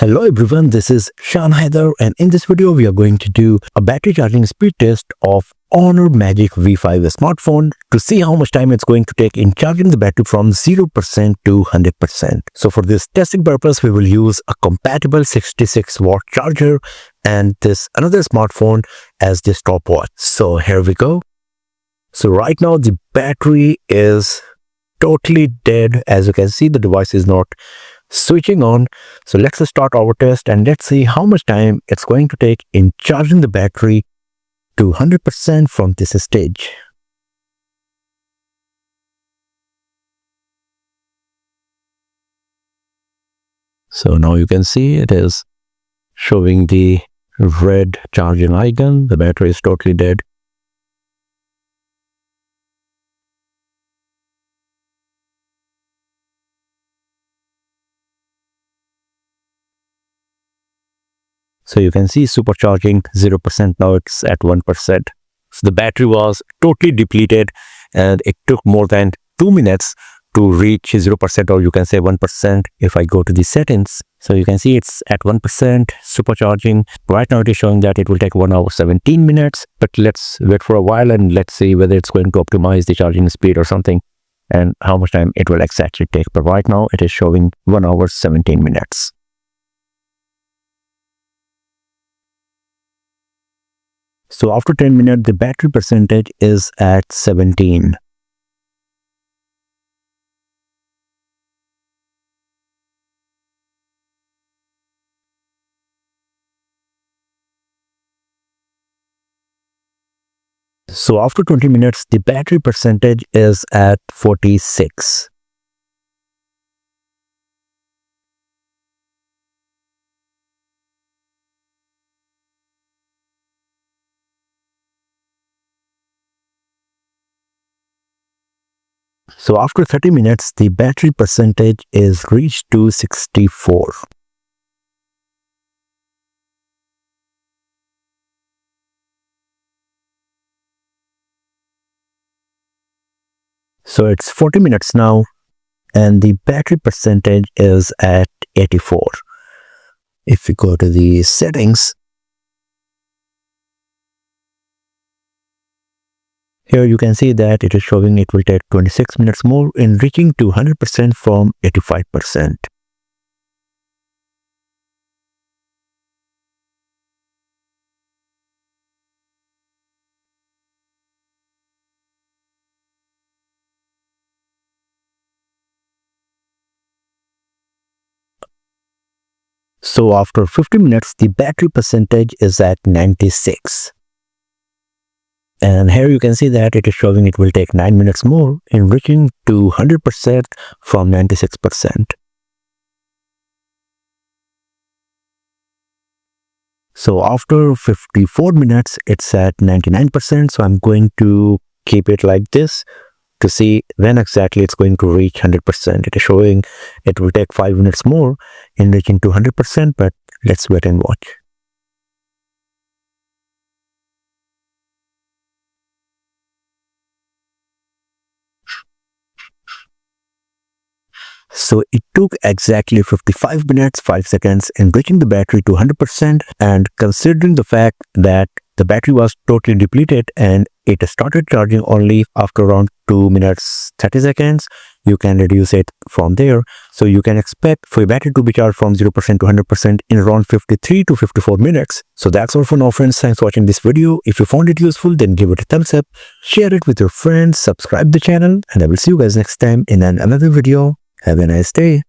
Hello everyone, this is Shan Haider, and in this video we are going to do a battery charging speed test of Honor Magic V5 smartphone to see how much time it's going to take in charging the battery from 0% to 100%. So for this testing purpose, we will use a compatible 66 watt charger and this another smartphone as the stopwatch. So here we go. So right now the battery is totally dead. As you can see, the device is not switching on. So let's start our test and let's see how much time it's going to take in charging the battery to 100% from this stage. So now you can see it is showing the red charging icon. The battery is totally dead. So you can see supercharging 0%, now it's at 1%. So the battery was totally depleted and it took more than 2 minutes to reach 0%, or you can say 1%. If I go to the settings, so you can see it's at 1% supercharging. Right now it is showing that it will take 1 hour 17 minutes, but let's wait for a while and let's see whether it's going to optimize the charging speed or something and how much time it will exactly take. But right now it is showing 1 hour 17 minutes. So after 10 minutes, the battery percentage is at 17. So after 20 minutes, the battery percentage is at 46. So after 30 minutes, the battery percentage is reached to 64. So it's 40 minutes now and the battery percentage is at 84. If we go to the settings, here you can see that it is showing it will take 26 minutes more in reaching to 100% from 85%. So after 50 minutes, the battery percentage is at 96. And here you can see that it is showing it will take 9 minutes more in reaching to 100% from 96%. So after 54 minutes, it's at 99%. So I'm going to keep it like this to see when exactly it's going to reach 100%. It is showing it will take 5 minutes more in reaching to 100%, but let's wait and watch. So it took exactly 55 minutes 5 seconds in reaching the battery to 100%, and considering the fact that the battery was totally depleted and it started charging only after around 2 minutes 30 seconds, you can reduce it from there. So you can expect for your battery to be charged from 0% to 100% in around 53 to 54 minutes. So that's all for now, friends. Thanks for watching this video. If you found it useful, then give it a thumbs up, share it with your friends, subscribe the channel, and I will see you guys next time in another video. Have a nice day.